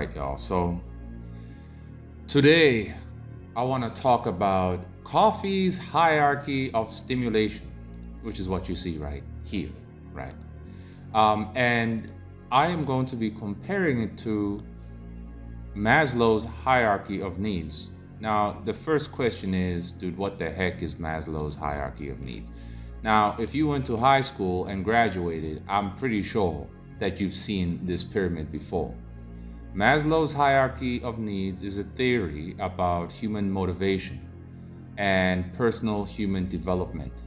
right, y'all. So today I want to talk about Coffey's hierarchy of stimulation, which is what you see right here, right? And I am going to be comparing it to Maslow's hierarchy of needs. Now, the first question is, dude, what the heck is Maslow's hierarchy of needs? Now, if you went to high school and graduated, I'm pretty sure that you've seen this pyramid before. Maslow's hierarchy of needs is a theory about human motivation and personal human development,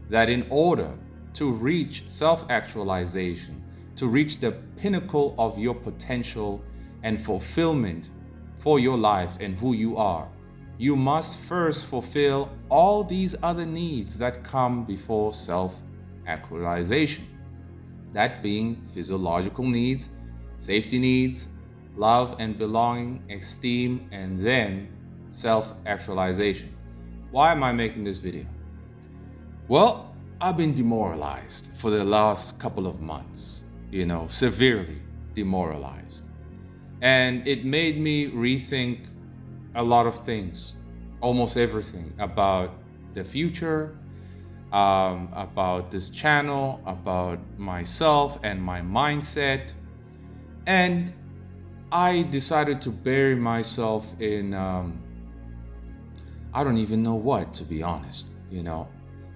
that in order to reach self-actualization, to reach the pinnacle of your potential and fulfillment for your life and who you are, you must first fulfill all these other needs that come before self-actualization. That being physiological needs, safety needs, love and belonging, esteem, and then self-actualization. Why am I making this video? Well, I've been demoralized for the last couple of months, severely demoralized. And it made me rethink a lot of things, almost everything about the future, about this channel, about myself and my mindset. And I decided to bury myself in, I don't even know what, to be honest,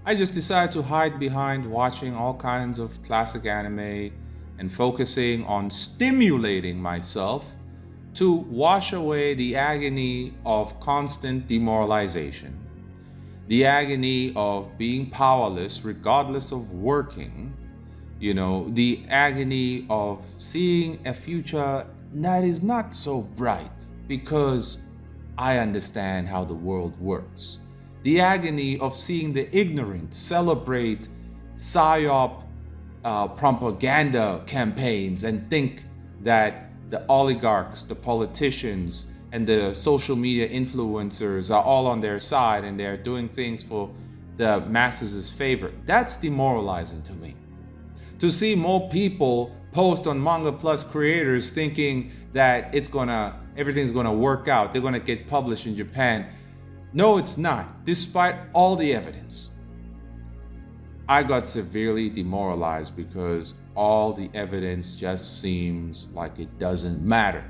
I just decided to hide behind watching all kinds of classic anime and focusing on stimulating myself to wash away the agony of constant demoralization, the agony of being powerless regardless of working, the agony of seeing a future that is not so bright because I understand how the world works. The agony of seeing the ignorant celebrate PSYOP propaganda campaigns and think that the oligarchs, the politicians, and the social media influencers are all on their side and they're doing things for the masses' favor. That's demoralizing to me. To see more people post on Manga Plus creators thinking that everything's gonna work out, they're gonna get published in Japan. No, it's not, despite all the evidence. I got severely demoralized because all the evidence just seems like it doesn't matter.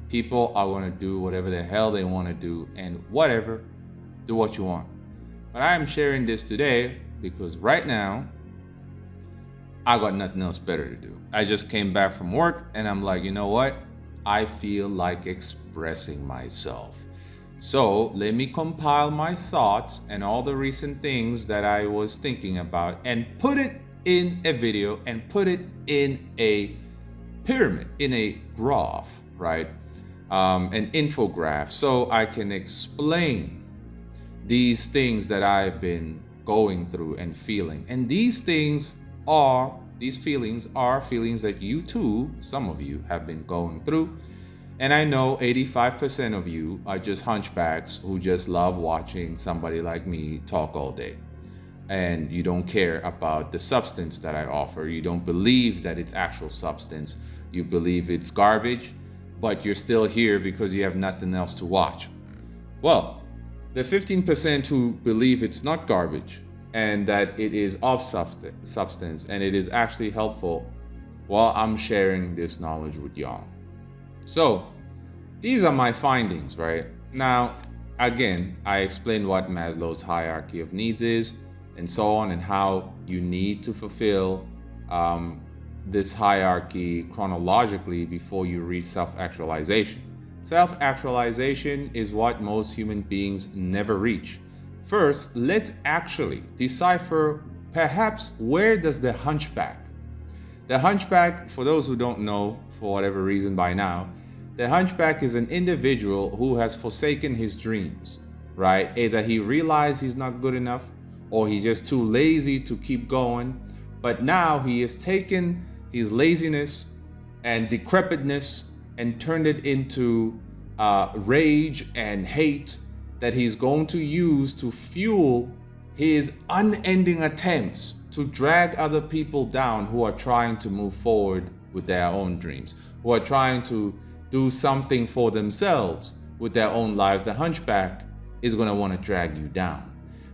People are gonna do whatever the hell they wanna do, and whatever, do what you want. But I am sharing this today because right now, I got nothing else better to do. I just came back from work and I'm like, you know what? I feel like expressing myself. So let me compile my thoughts and all the recent things that I was thinking about and put it in a video and put it in a pyramid, in a graph, right? An infograph, so I can explain these things that I've been going through and feeling. And these feelings are feelings that you too, some of you, have been going through. And I know 85% of you are just hunchbacks who just love watching somebody like me talk all day. And you don't care about the substance that I offer. You don't believe that it's actual substance. You believe it's garbage, but you're still here because you have nothing else to watch. Well, the 15% who believe it's not garbage and that it is of substance and it is actually helpful, well, I'm sharing this knowledge with y'all. So these are my findings, right? Now, again, I explained what Maslow's hierarchy of needs is and so on, and how you need to fulfill this hierarchy chronologically before you reach self-actualization. Self-actualization is what most human beings never reach. First, let's actually decipher perhaps where does the hunchback. The hunchback, for those who don't know, for whatever reason by now, the hunchback is an individual who has forsaken his dreams, right? Either he realized he's not good enough or he's just too lazy to keep going. But now he has taken his laziness and decrepitness and turned it into rage and hate that he's going to use to fuel his unending attempts to drag other people down who are trying to move forward with their own dreams, who are trying to do something for themselves with their own lives, the hunchback is going to want to drag you down.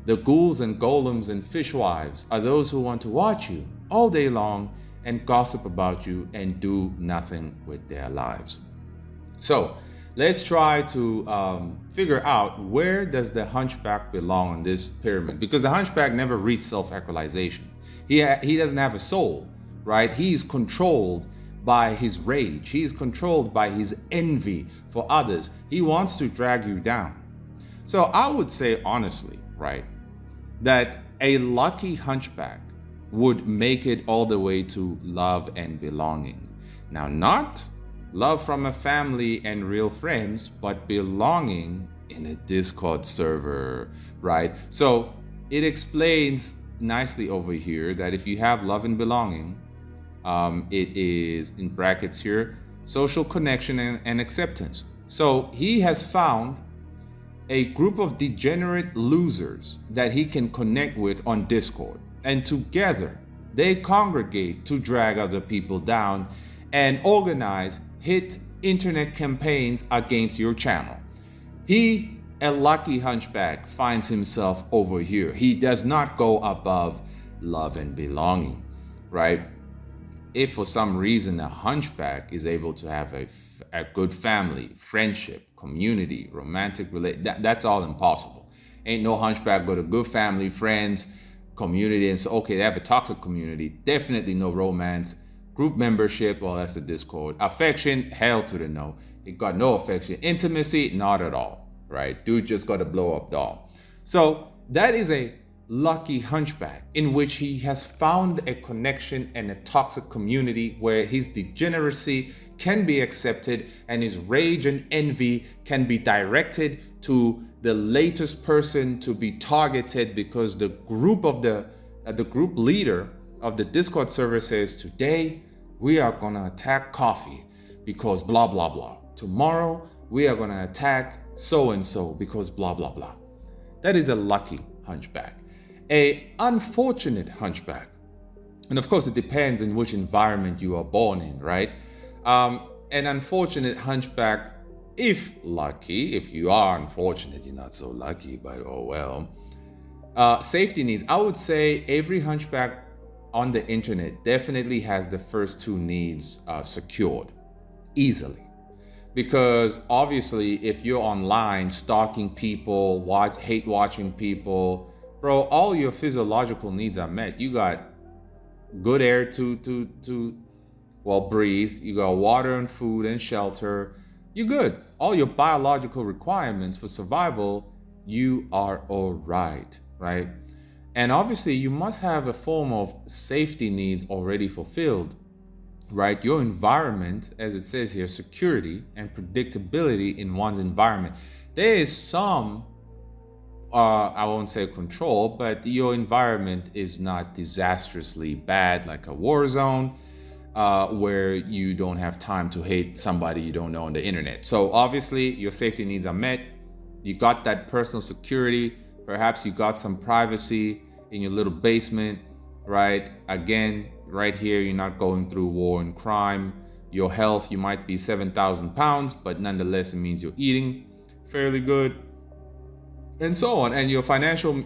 The ghouls and golems and fishwives are those who want to watch you all day long and gossip about you and do nothing with their lives. So let's try to figure out, where does the hunchback belong on this pyramid? Because the hunchback never reached self-actualization. He doesn't have a soul, right? He's controlled by his rage. He's controlled by his envy for others. He wants to drag you down. So I would say honestly, right, that a lucky hunchback would make it all the way to love and belonging. Now, not love from a family and real friends, but belonging in a Discord server, right? So it explains nicely over here that if you have love and belonging, it is, in brackets here, social connection and acceptance. So he has found a group of degenerate losers that he can connect with on Discord, and together they congregate to drag other people down and organize hit internet campaigns against your channel. He, a lucky hunchback, finds himself over here. He does not go above love and belonging, right? If for some reason a hunchback is able to have a good family, friendship, community, romantic that's all impossible. Ain't no hunchback got a good family, friends, community, and so okay, they have a toxic community, definitely no romance, group membership, well, that's a Discord, affection, hell to the no. It got no affection, intimacy, not at all, right? Dude just got a blow up doll. So that is a lucky hunchback in which he has found a connection and a toxic community where his degeneracy can be accepted and his rage and envy can be directed to the latest person to be targeted, because the group of the group leader of the Discord server says, today we are gonna attack Coffey because blah blah blah. Tomorrow we are gonna attack so and so because blah blah blah. That is a lucky hunchback. A unfortunate hunchback, and of course it depends in which environment you are born in, right? An unfortunate hunchback, if lucky, if you are unfortunate, you're not so lucky, but oh well. Safety needs. I would say every hunchback on the internet definitely has the first two needs secured easily. Because obviously if you're online stalking people, hate watching people, bro, all your physiological needs are met. You got good air to breathe. You got water and food and shelter. You're good. All your biological requirements for survival, you are all right, right? And obviously you must have a form of safety needs already fulfilled, right? Your environment, as it says here, security and predictability in one's environment. There is some I won't say control, but your environment is not disastrously bad like a war zone where you don't have time to hate somebody you don't know on the internet. So obviously your safety needs are met. You got that personal security. Perhaps you got some privacy in your little basement, right? Again, right here, you're not going through war and crime. Your health, you might be 7,000 pounds, but nonetheless, it means you're eating fairly good, and so on. And your financial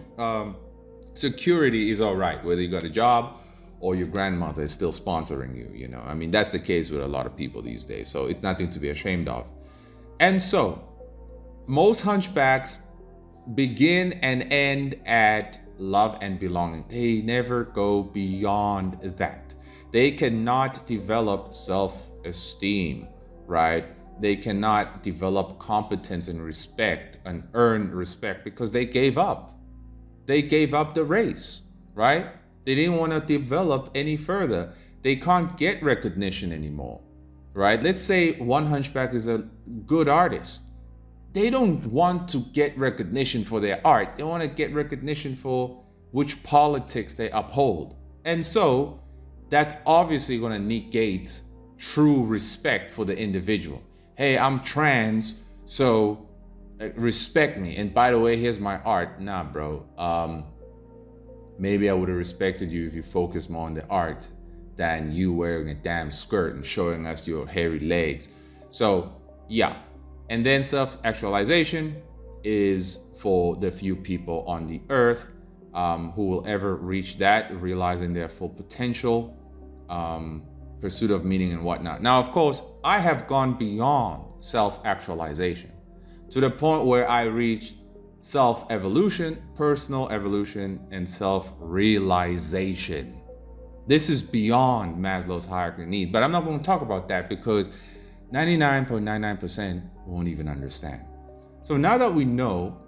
security is all right, whether you got a job or your grandmother is still sponsoring you, you know. I mean, that's the case with a lot of people these days, so it's nothing to be ashamed of. And so most hunchbacks begin and end at love and belonging. They never go beyond that. They cannot develop self-esteem, right? They cannot develop competence and respect and earn respect because they gave up. They gave up the race, right? They didn't want to develop any further. They can't get recognition anymore, right? Let's say one hunchback is a good artist. They don't want to get recognition for their art. They want to get recognition for which politics they uphold. And so that's obviously going to negate true respect for the individual. Hey, I'm trans, so respect me. And by the way, here's my art. Nah, bro. Maybe I would have respected you if you focused more on the art than you wearing a damn skirt and showing us your hairy legs. So Yeah. And then self-actualization is for the few people on the earth who will ever reach that, realizing their full potential, pursuit of meaning and whatnot. Now, of course, I have gone beyond self-actualization to the point where I reach self-evolution, personal evolution, and self-realization. This is beyond Maslow's hierarchy of needs, but I'm not going to talk about that because 99.99% won't even understand. So now that we know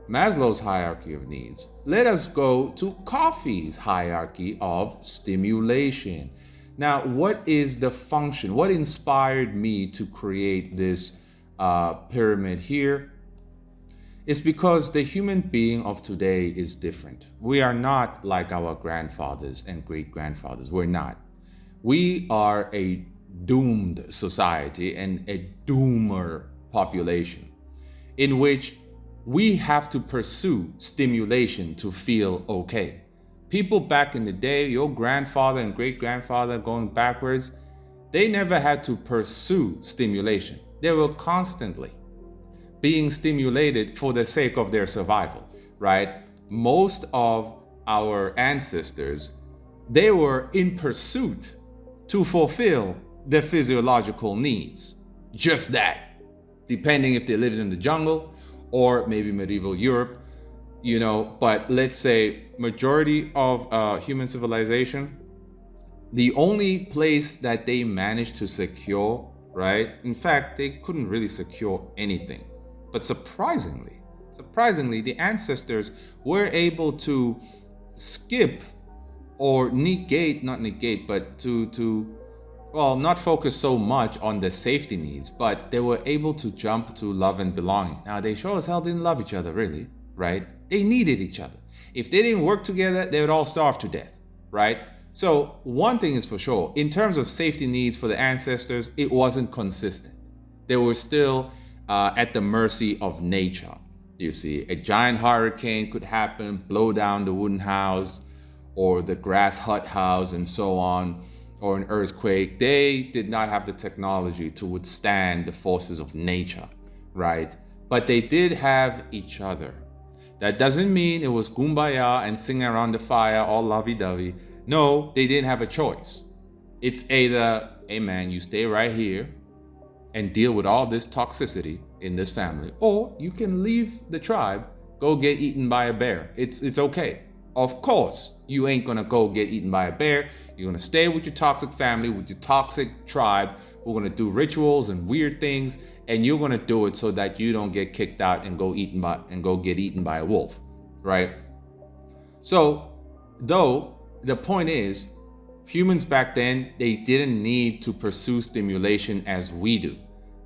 Maslow's hierarchy of needs, let us go to Coffey's hierarchy of stimulation. Now, what is the function? What inspired me to create this pyramid here? It's because the human being of today is different. We are not like our grandfathers and great-grandfathers. We're not. We are a doomed society and a doomer population in which we have to pursue stimulation to feel okay. People back in the day, your grandfather and great-grandfather going backwards, they never had to pursue stimulation. They were constantly being stimulated for the sake of their survival, right? Most of our ancestors, they were in pursuit to fulfill their physiological needs. Just that, depending if they lived in the jungle or maybe medieval Europe, but let's say majority of human civilization, the only place that they managed to secure, right? In fact, they couldn't really secure anything. But surprisingly, the ancestors were able to skip or not focus so much on the safety needs, but they were able to jump to love and belonging. Now, they sure as hell didn't love each other, really, right? They needed each other. If they didn't work together, they would all starve to death, right? So one thing is for sure, in terms of safety needs for the ancestors, it wasn't consistent. They were still at the mercy of nature. You see, a giant hurricane could happen, blow down the wooden house or the grass hut house and so on, or an earthquake. They did not have the technology to withstand the forces of nature, right? But they did have each other. That doesn't mean it was kumbaya and singing around the fire, all lovey-dovey. No, they didn't have a choice. It's either, hey man, you stay right here and deal with all this toxicity in this family, or you can leave the tribe, go get eaten by a bear. It's okay. Of course, you ain't gonna go get eaten by a bear. You're gonna stay with your toxic family, with your toxic tribe. We're gonna do rituals and weird things, and you're gonna do it so that you don't get kicked out and go get eaten by a wolf, right? So, though the point is, humans back then, they didn't need to pursue stimulation as we do.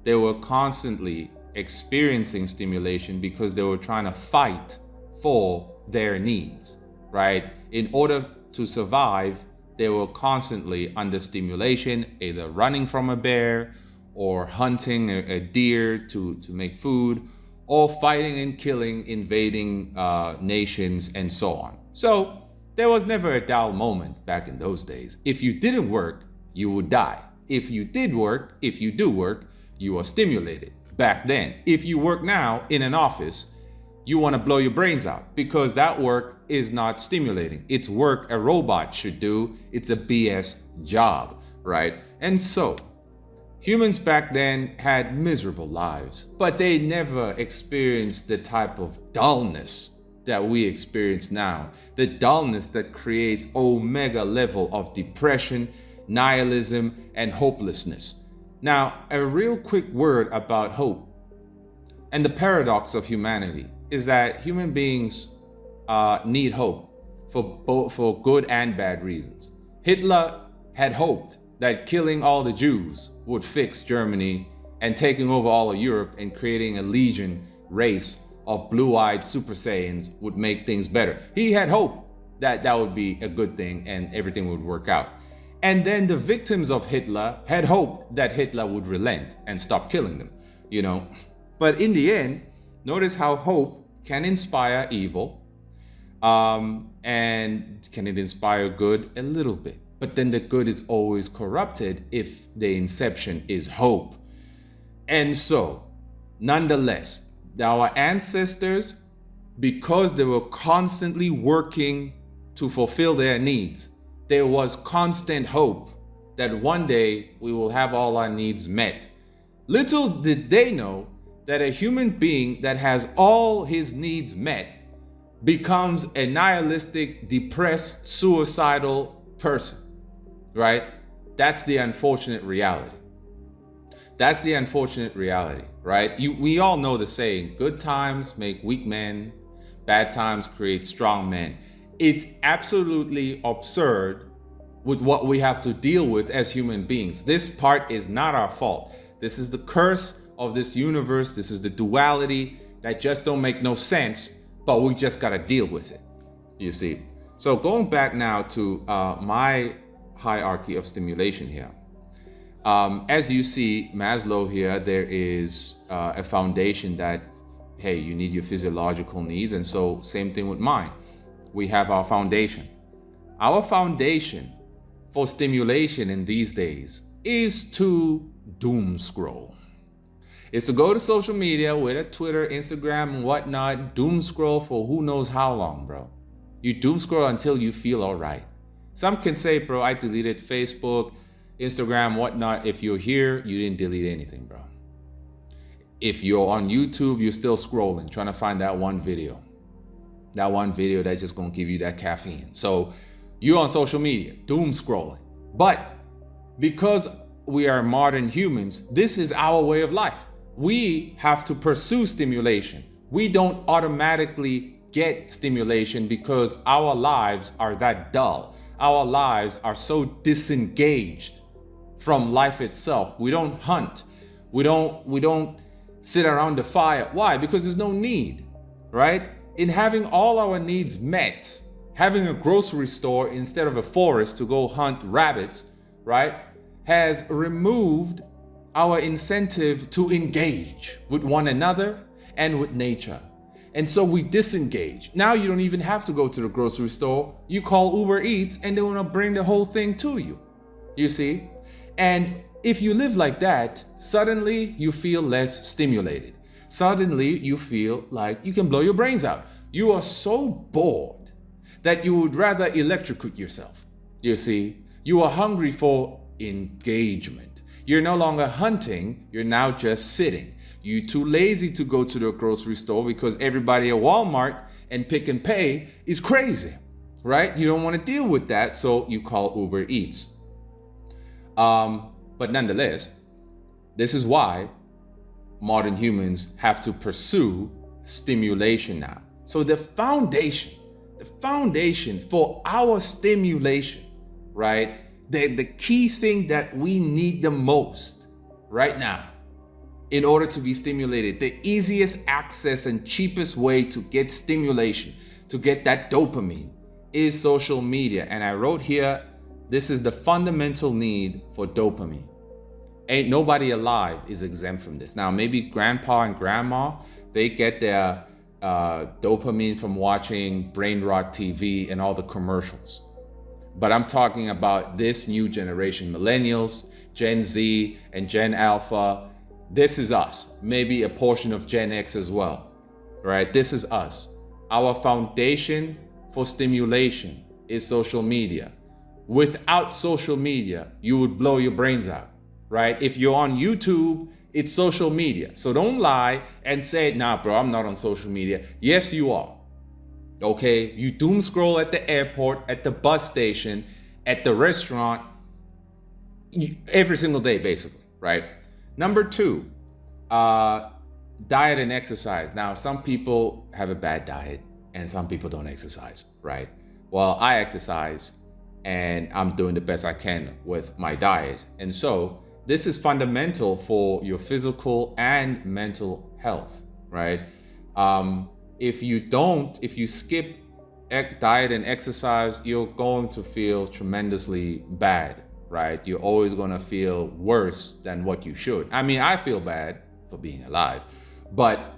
They were constantly experiencing stimulation because they were trying to fight for their needs, right? In order to survive, they were constantly under stimulation, either running from a bear or hunting a deer to make food, or fighting and killing, invading nations and so on. So there was never a dull moment back in those days. If you didn't work, you would die. If you do work, you are stimulated. Back then, if you work now in an office, you want to blow your brains out because that work is not stimulating. It's work a robot should do. It's a BS job, right? And so, humans back then had miserable lives, but they never experienced the type of dullness that we experience now. The dullness that creates omega level of depression, nihilism, and hopelessness. Now, a real quick word about hope and the paradox of humanity is that human beings need hope for good and bad reasons. Hitler had hoped that killing all the Jews would fix Germany and taking over all of Europe and creating a legion race of blue-eyed Super Saiyans would make things better. He had hope that that would be a good thing and everything would work out. And then the victims of Hitler had hoped that Hitler would relent and stop killing them, But in the end, notice how hope can inspire evil, and can it inspire good? A little bit. But then the good is always corrupted if the inception is hope. And so, nonetheless, our ancestors, because they were constantly working to fulfill their needs, there was constant hope that one day we will have all our needs met. Little did they know that a human being that has all his needs met becomes a nihilistic, depressed, suicidal person, right? That's the unfortunate reality. That's the unfortunate reality, right? We all know the saying, good times make weak men, bad times create strong men. It's absolutely absurd with what we have to deal with as human beings. This part is not our fault. This is the curse of this universe. This is the duality that just don't make no sense, but we just got to deal with it, you see. So going back now to my hierarchy of stimulation here. As you see, Maslow here, there is a foundation that, hey, you need your physiological needs. And so same thing with mine. We have our foundation. Our foundation for stimulation in these days is to doom scroll. It's to go to social media, whether Twitter, Instagram, and whatnot, doom scroll for who knows how long, bro. You doom scroll until you feel all right. Some can say, bro, I deleted Facebook, Instagram, whatnot. If you're here, you didn't delete anything, bro. If you're on YouTube, you're still scrolling, trying to find that one video. That one video that's just gonna give you that caffeine. So you're on social media, doom scrolling. But because we are modern humans, this is our way of life. We have to pursue stimulation. We don't automatically get stimulation because our lives are that dull. Our lives are so disengaged from life itself. We don't hunt. We don't sit around the fire. Why? Because there's no need, right? In having all our needs met, having a grocery store instead of a forest to go hunt rabbits, right, has removed our incentive to engage with one another and with nature. And so we disengage. Now you don't even have to go to the grocery store. You call Uber Eats and they want to bring the whole thing to you. You see? And if you live like that, suddenly you feel less stimulated. Suddenly you feel like you can blow your brains out. You are so bored that you would rather electrocute yourself. You see? You are hungry for engagement. You're no longer hunting, you're now just sitting. You're too lazy to go to the grocery store because everybody at Walmart and Pick and Pay is crazy, right? You don't want to deal with that, so you call Uber Eats. But nonetheless, this is why modern humans have to pursue stimulation now. So the foundation for our stimulation, right? The key thing that we need the most right now in order to be stimulated, the easiest access and cheapest way to get stimulation, to get that dopamine, is social media. And I wrote here, this is the fundamental need for dopamine. Ain't nobody alive is exempt from this. Now, maybe grandpa and grandma, they get their dopamine from watching brain rot TV and all the commercials. But I'm talking about this new generation, millennials, Gen Z, and Gen Alpha. This is us, maybe a portion of Gen X as well, right? This is us. Our foundation for stimulation is social media. Without social media, you would blow your brains out, right? If you're on YouTube, it's social media. So don't lie and say, nah, bro, I'm not on social media. Yes, you are. Okay, you doom scroll at the airport, at the bus station, at the restaurant, every single day, basically, right? Number two, diet and exercise. Now, some people have a bad diet and some people don't exercise, right? Well, I exercise and I'm doing the best I can with my diet. And so this is fundamental for your physical and mental health, right? If you skip diet and exercise, you're going to feel tremendously bad, right? You're always going to feel worse than what you should. I mean, I feel bad for being alive, but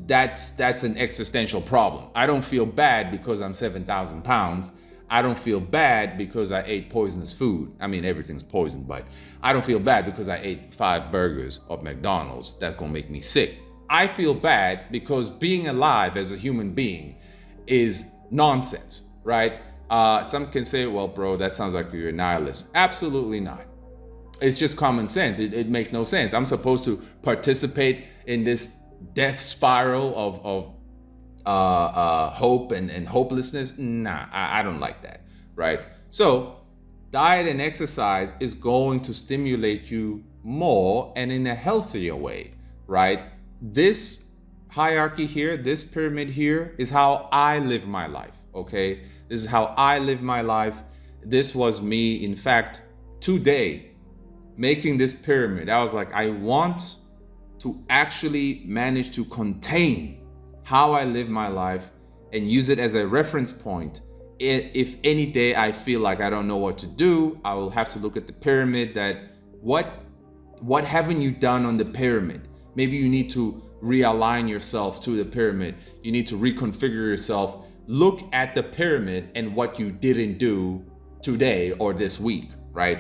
that's an existential problem. I don't feel bad because I'm 7,000 pounds. I don't feel bad because I ate poisonous food. I mean, everything's poison, but I don't feel bad because I ate 5 burgers of McDonald's. That's gonna make me sick. I feel bad because being alive as a human being is nonsense, right? Some can say, well, bro, that sounds like you're a nihilist. Absolutely not. It's just common sense. It makes no sense. I'm supposed to participate in this death spiral of hope and hopelessness. Nah, I don't like that, right? So diet and exercise is going to stimulate you more and in a healthier way, right? This hierarchy here, this pyramid here, is how I live my life, okay? This is how I live my life. This was me, in fact, today, making this pyramid. I was like, I want to actually manage to contain how I live my life and use it as a reference point. If any day I feel like I don't know what to do, I will have to look at the pyramid. That what haven't you done on the pyramid? Maybe you need to realign yourself to the pyramid. You need to reconfigure yourself. Look at the pyramid and what you didn't do today or this week, right?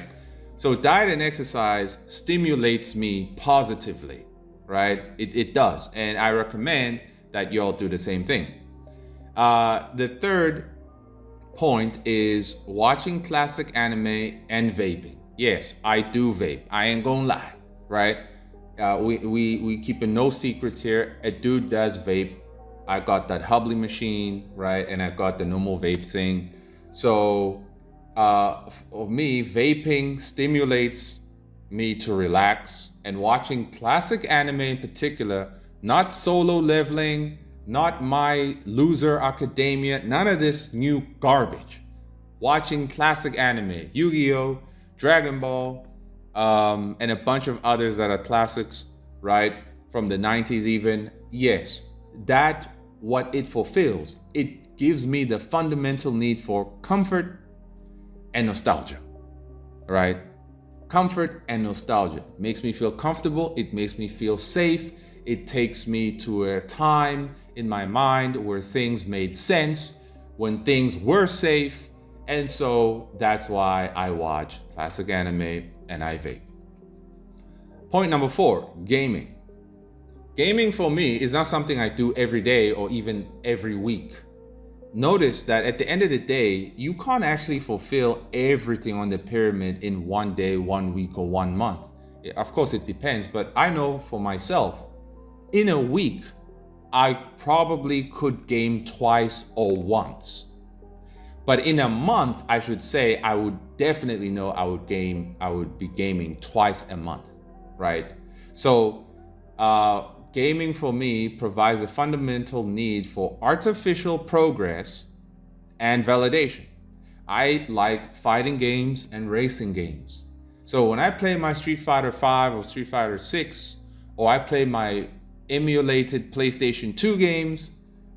So diet and exercise stimulates me positively, right? It does. And I recommend that you all do the same thing. The third point is watching classic anime and vaping. Yes, I do vape. I ain't gonna lie, right? We keeping no secrets here. A dude does vape. I got that Hubley machine, right? And I got the normal vape thing. So for me, vaping stimulates me to relax, and watching classic anime in particular, not Solo Leveling, not My Loser Academia, none of this new garbage. Watching classic anime, Yu-Gi-Oh, Dragon Ball, and a bunch of others that are classics, right? From the 90s even. Yes, that what it fulfills. It gives me the fundamental need for comfort and nostalgia, right? Comfort and nostalgia. It makes me feel comfortable. It makes me feel safe. It takes me to a time in my mind where things made sense, when things were safe. And so that's why I watch classic anime and I vape. Point number 4, gaming. Gaming for me is not something I do every day or even every week. Notice that at the end of the day, you can't actually fulfill everything on the pyramid in one day, 1 week, or 1 month. Of course, it depends, but I know for myself, in a week, I probably could game twice or once. But in a month, I should say, I would definitely know I would be gaming twice a month, right? So gaming for me provides a fundamental need for artificial progress and validation. I like fighting games and racing games. So when I play my Street Fighter 5 or Street Fighter 6, or I play my emulated PlayStation 2 games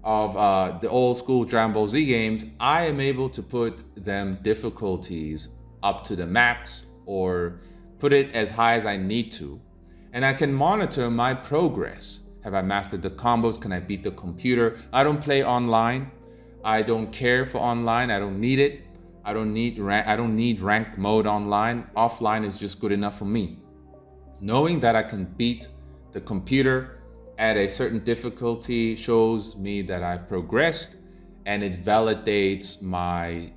of the old school Dragon Ball Z games, I am able to put them difficulties up to the max or put it as high as I need to. And I can monitor my progress. Have I mastered the combos? Can I beat the computer? I don't play online. I don't care for online. I don't need it. I don't need ranked mode online. Offline is just good enough for me. Knowing that I can beat the computer at a certain difficulty shows me that I've progressed, and it validates my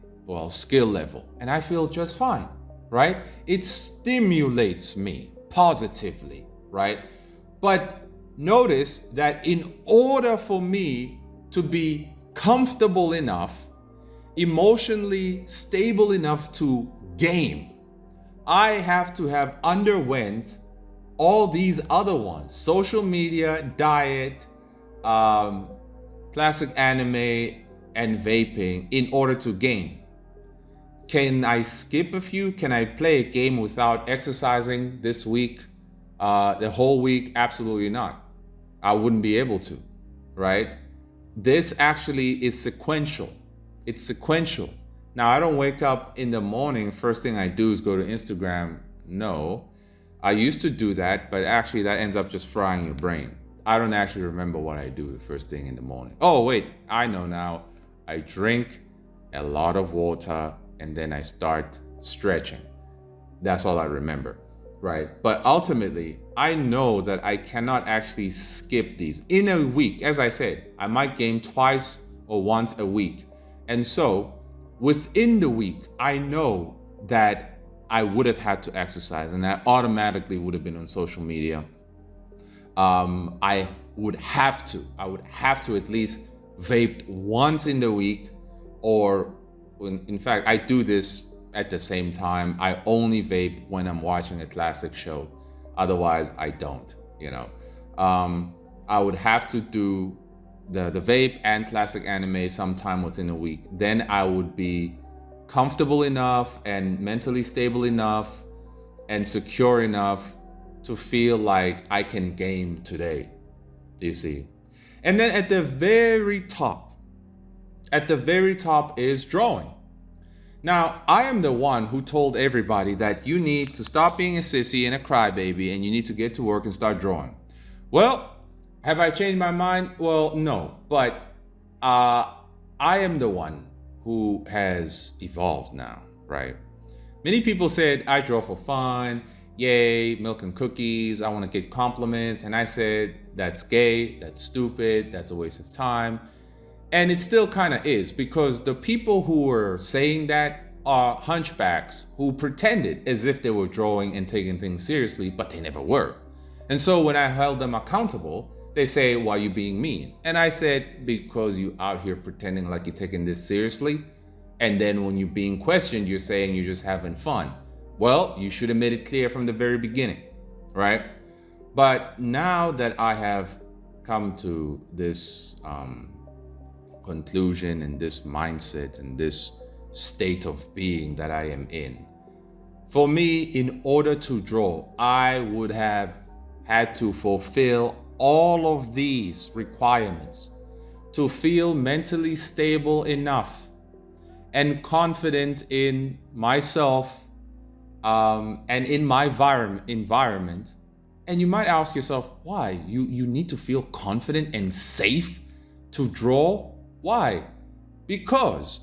skill level, and I feel just fine, right? It stimulates me positively, right? But notice that in order for me to be comfortable enough, emotionally stable enough to game, I have to have underwent all these other ones: social media, diet, classic anime, and vaping in order to game. Can I skip a few? Can I play a game without exercising this week, the whole week? Absolutely not. I wouldn't be able to, right? This actually is sequential. It's sequential. Now, I don't wake up in the morning, first thing I do is go to Instagram. No. I used to do that, but actually that ends up just frying your brain. I don't actually remember what I do the first thing in the morning. Oh, wait, I know now. I drink a lot of water, and then I start stretching. That's all I remember, right? But ultimately, I know that I cannot actually skip these. In a week, as I said, I might game twice or once a week. And so within the week, I know that I would have had to exercise, and I automatically would have been on social media. I would have to at least vape once in the week, or in fact, I do this at the same time. I only vape when I'm watching a classic show. Otherwise, I don't, I would have to do the vape and classic anime sometime within a week. Then I would be comfortable enough and mentally stable enough and secure enough to feel like I can game today, you see. And then at the very top is drawing. Now, I am the one who told everybody that you need to stop being a sissy and a crybaby, and you need to get to work and start drawing. Well, have I changed my mind? Well, no, but I am the one who has evolved now, right? Many people said I draw for fun, yay, milk and cookies, I want to get compliments, and I said that's gay, that's stupid, that's a waste of time. And it still kind of is, because the people who were saying that are hunchbacks who pretended as if they were drawing and taking things seriously, but they never were. And so when I held them accountable, they say, why are you being mean? And I said, because you out here pretending like you're taking this seriously. And then when you're being questioned, you're saying you're just having fun. Well, you should have made it clear from the very beginning, right? But now that I have come to this conclusion and this mindset and this state of being that I am in, for me, in order to draw, I would have had to fulfill all of these requirements to feel mentally stable enough and confident in myself and in my environment. And you might ask yourself, why? You need to feel confident and safe to draw? Why? Because,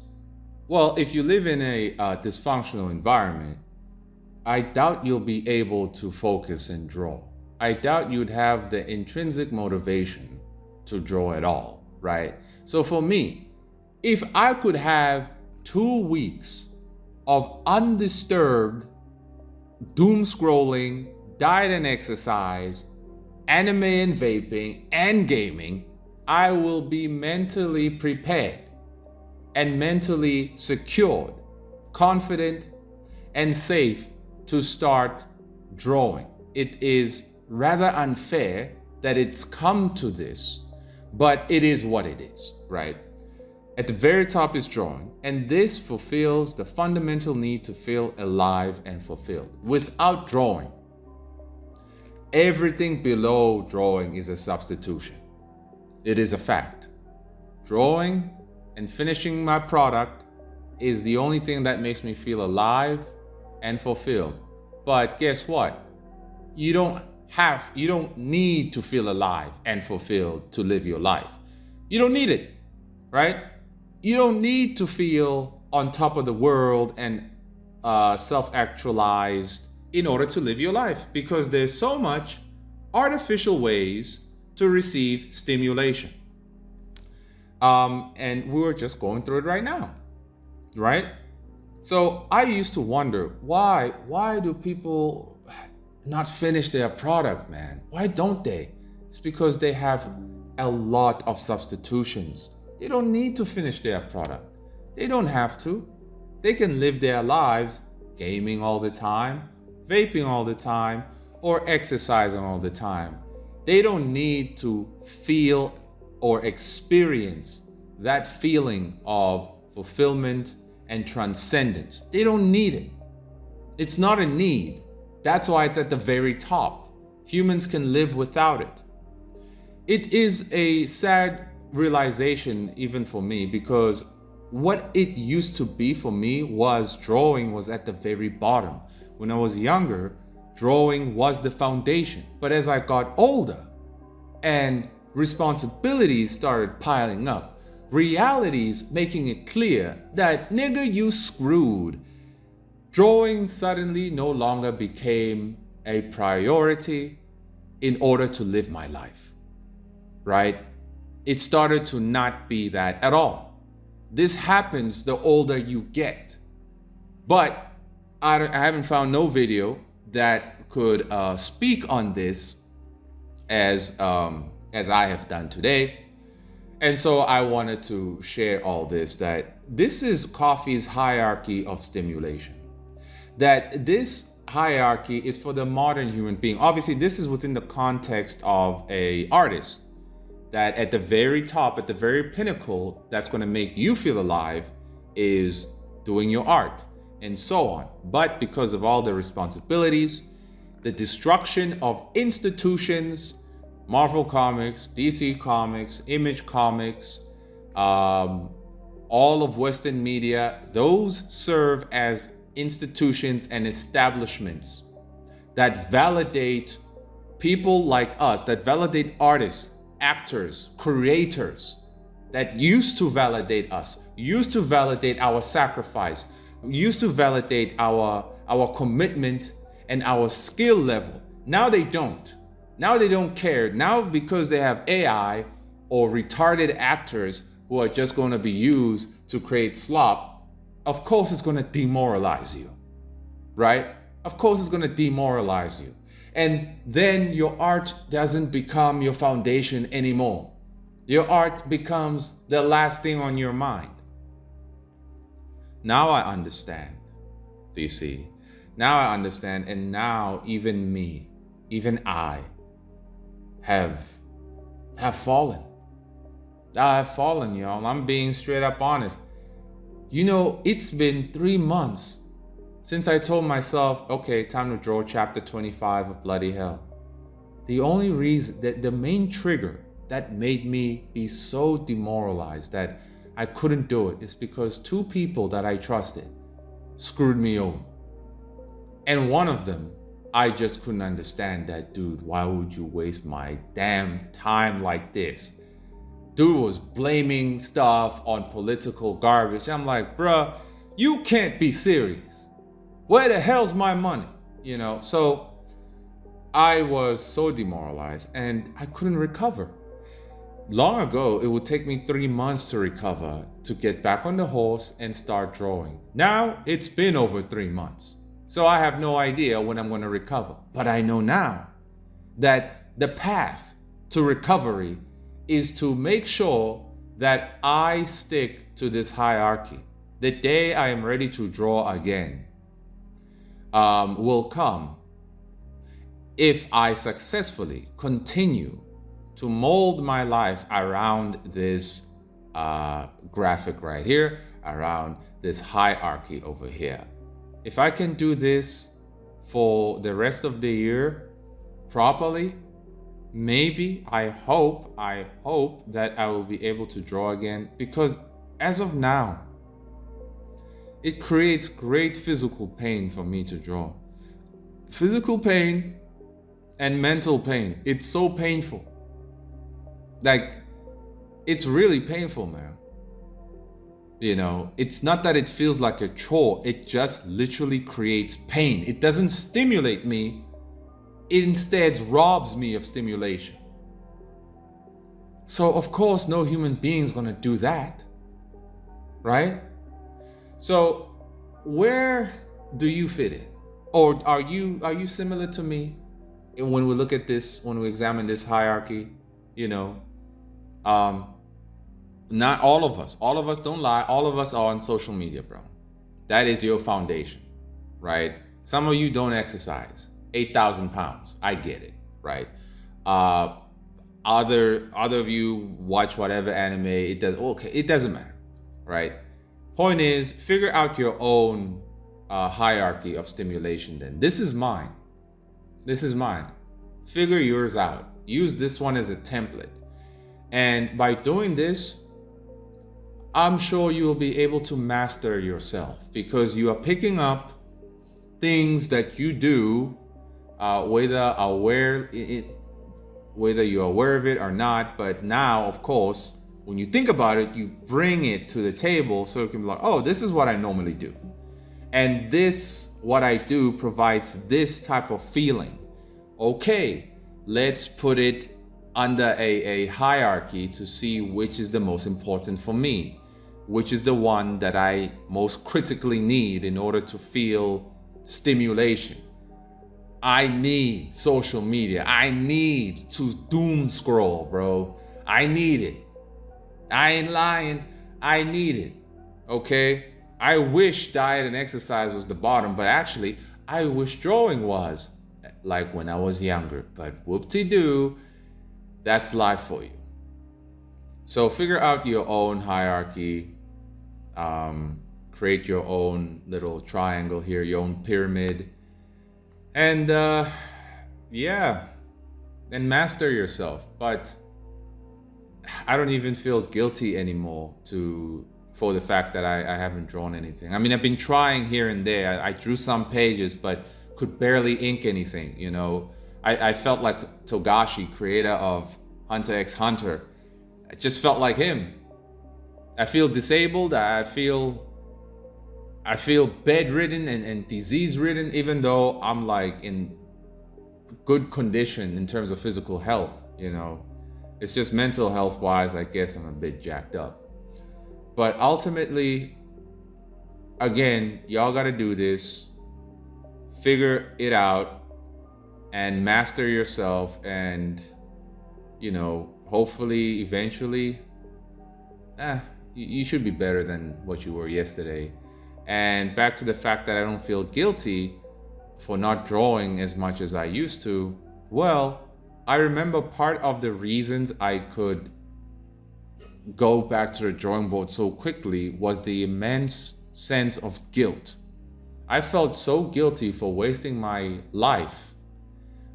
well, if you live in a dysfunctional environment, I doubt you'll be able to focus and draw. I doubt you'd have the intrinsic motivation to draw at all, right? So for me, if I could have 2 weeks of undisturbed doom scrolling, diet and exercise, anime and vaping, and gaming, I will be mentally prepared and mentally secured, confident, and safe to start drawing. It is rather unfair that it's come to this, but it is what it is, right? At the very top is drawing, and this fulfills the fundamental need to feel alive and fulfilled. Without drawing, everything below drawing is a substitution. It is a fact. Drawing and finishing my product is the only thing that makes me feel alive and fulfilled. But guess what? You don't need to feel alive and fulfilled to live your life. You don't need it, right? You don't need to feel on top of the world and self-actualized in order to live your life, because there's so much artificial ways to receive stimulation. And we're just going through it right now, right? So I used to wonder, why do people not finish their product, man? Why don't they? It's because they have a lot of substitutions. They don't need to finish their product. They don't have to. They can live their lives gaming all the time, vaping all the time, or exercising all the time. They don't need to feel or experience that feeling of fulfillment and transcendence. They don't need it. It's not a need. That's why it's at the very top. Humans can live without it. It is a sad realization even for me, because what it used to be for me was drawing was at the very bottom. When I was younger, drawing was the foundation. But as I got older and responsibilities started piling up, realities making it clear that nigga, you screwed. Drawing suddenly no longer became a priority in order to live my life, right? It started to not be that at all. This happens the older you get. But I haven't found no video that could speak on this as I have done today. And so I wanted to share all this, that this is Coffey's hierarchy of stimulation. That this hierarchy is for the modern human being. Obviously, this is within the context of an artist, that at the very top, at the very pinnacle, that's going to make you feel alive is doing your art and so on. But because of all the responsibilities, the destruction of institutions, Marvel Comics, DC Comics, Image Comics, all of Western media, those serve as institutions and establishments that validate people like us, that validate artists, actors, creators, that used to validate us, used to validate our sacrifice, used to validate our commitment and our skill level. Now they don't. Now they don't care. Now, because they have AI or retarded actors who are just going to be used to create slop, of course it's going to demoralize you, right? Of course it's going to demoralize you. And then your art doesn't become your foundation anymore. Your art becomes the last thing on your mind. Now I understand, DC. Now I understand, and now even me, even I have fallen. I have fallen, y'all. I'm being straight up honest. You know, it's been 3 months since I told myself, okay, time to draw chapter 25 of Bloody Hell. The only reason, that the main trigger that made me be so demoralized that I couldn't do it is because 2 people that I trusted screwed me over. And one of them, I just couldn't understand that, dude, why would you waste my damn time like this? Dude was blaming stuff on political garbage. I'm like, bruh, you can't be serious. Where the hell's my money? You know, so I was so demoralized and I couldn't recover. Long ago, it would take me 3 months to recover, to get back on the horse and start drawing. Now, it's been over 3 months. So I have no idea when I'm going to recover. But I know now that the path to recovery is to make sure that I stick to this hierarchy. The day I am ready to draw again will come if I successfully continue to mold my life around this graphic right here, around this hierarchy over here. If I can do this for the rest of the year properly, maybe, I hope that I will be able to draw again, because as of now, it creates great physical pain for me to draw. Physical pain and mental pain. It's so painful. Like, it's really painful, man. You know, it's not that it feels like a chore, it just literally creates pain. It doesn't stimulate me, it instead robs me of stimulation. So of course no human being is going to do that, right? So where do you fit in? Or are you similar to me when we look at this, when we examine this hierarchy? You know, not all of us, don't lie, all of us are on social media, bro. That is your foundation, right? Some of you don't exercise. 8,000 pounds. I get it, right? Other of you watch whatever anime. It doesn't matter, right? Point is, figure out your own hierarchy of stimulation. Then this is mine. Figure yours out. Use this one as a template, and by doing this, I'm sure you will be able to master yourself, because you are picking up things that you do. Whether you're aware of it or not, but now, of course, when you think about it, you bring it to the table so it can be like, oh, this is what I normally do. And this, what I do, provides this type of feeling. Okay, let's put it under a hierarchy to see which is the most important for me, which is the one that I most critically need in order to feel stimulation. I need social media. I need to doom scroll, bro. I need it. I ain't lying. I need it. Okay? I wish diet and exercise was the bottom, but actually, I wish drawing was, like when I was younger. But whoop-de-doo, that's life for you. So figure out your own hierarchy. Create your own little triangle here, your own pyramid. And yeah, and master yourself. But I don't even feel guilty anymore for the fact that I haven't drawn anything. I mean, I've been trying here and there. I drew some pages, but could barely ink anything, you know. I felt like Togashi, creator of Hunter x Hunter. I just felt like him. I feel disabled. I feel bedridden and disease-ridden, even though I'm like in good condition in terms of physical health, you know. It's just mental health-wise, I guess I'm a bit jacked up. But ultimately, again, y'all gotta do this. Figure it out and master yourself, and, you know, hopefully, eventually, you should be better than what you were yesterday. And back to the fact that I don't feel guilty for not drawing as much as I used to. Well, I remember part of the reasons I could go back to the drawing board so quickly was the immense sense of guilt. I felt so guilty for wasting my life,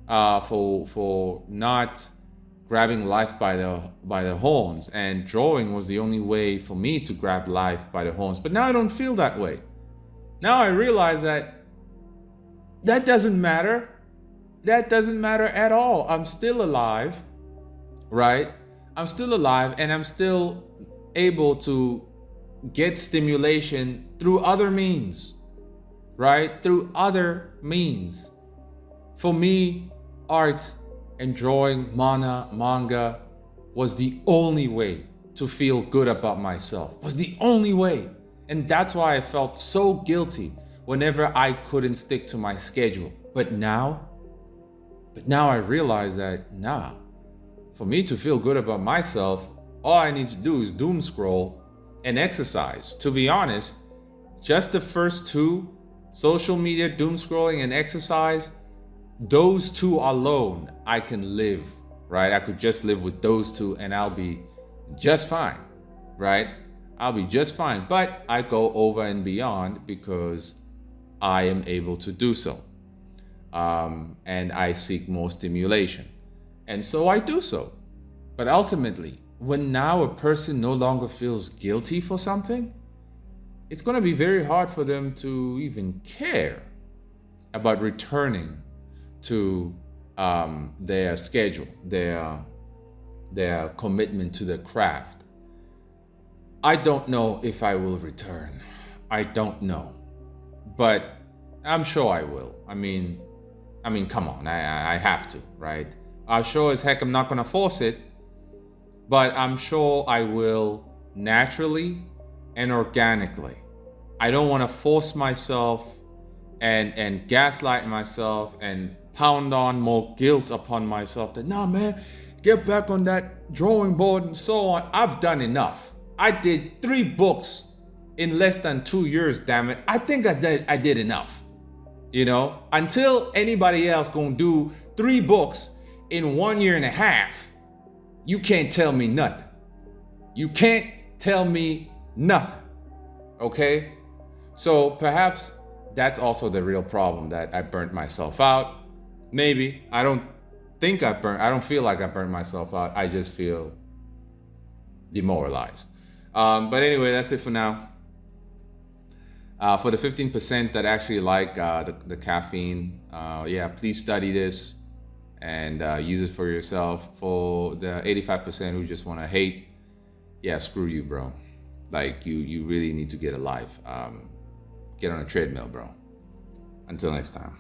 for not grabbing life by the horns, and drawing was the only way for me to grab life by the horns. But now I don't feel that way. Now I realize that doesn't matter. That doesn't matter at all. I'm still alive, right? I'm still alive, and I'm still able to get stimulation through other means, right? Through other means. For me, art and drawing, manga was the only way to feel good about myself. Was the only way. And that's why I felt so guilty whenever I couldn't stick to my schedule. But now I realize that, for me to feel good about myself, all I need to do is doom scroll and exercise. To be honest, just the first two, social media, doom scrolling, and exercise, those two alone, I can live, right? I could just live with those two and I'll be just fine, right? I'll be just fine. But I go over and beyond because I am able to do so. And I seek more stimulation. And so I do so. But ultimately, when now a person no longer feels guilty for something, it's going to be very hard for them to even care about returning to their schedule, their commitment to the craft. I don't know if I will return. I don't know. But I'm sure I will. I mean, come on, I have to, right? I'm sure as heck I'm not gonna force it, but I'm sure I will naturally and organically. I don't wanna force myself and gaslight myself and pound on more guilt upon myself that, nah, man, get back on that drawing board and so on. I've done enough. I did 3 books in less than 2 years, damn it. I think I did enough. You know, until anybody else gonna do 3 books in 1.5 years, you can't tell me nothing. You can't tell me nothing. Okay? So perhaps that's also the real problem, that I burnt myself out. Maybe. I don't feel like I burnt myself out. I just feel demoralized. But anyway, that's it for now. For the 15% that actually like the caffeine, please study this and use it for yourself. For the 85% who just want to hate yeah, screw you, bro. Like you really need to get a life. Get on a treadmill, bro. Until next time.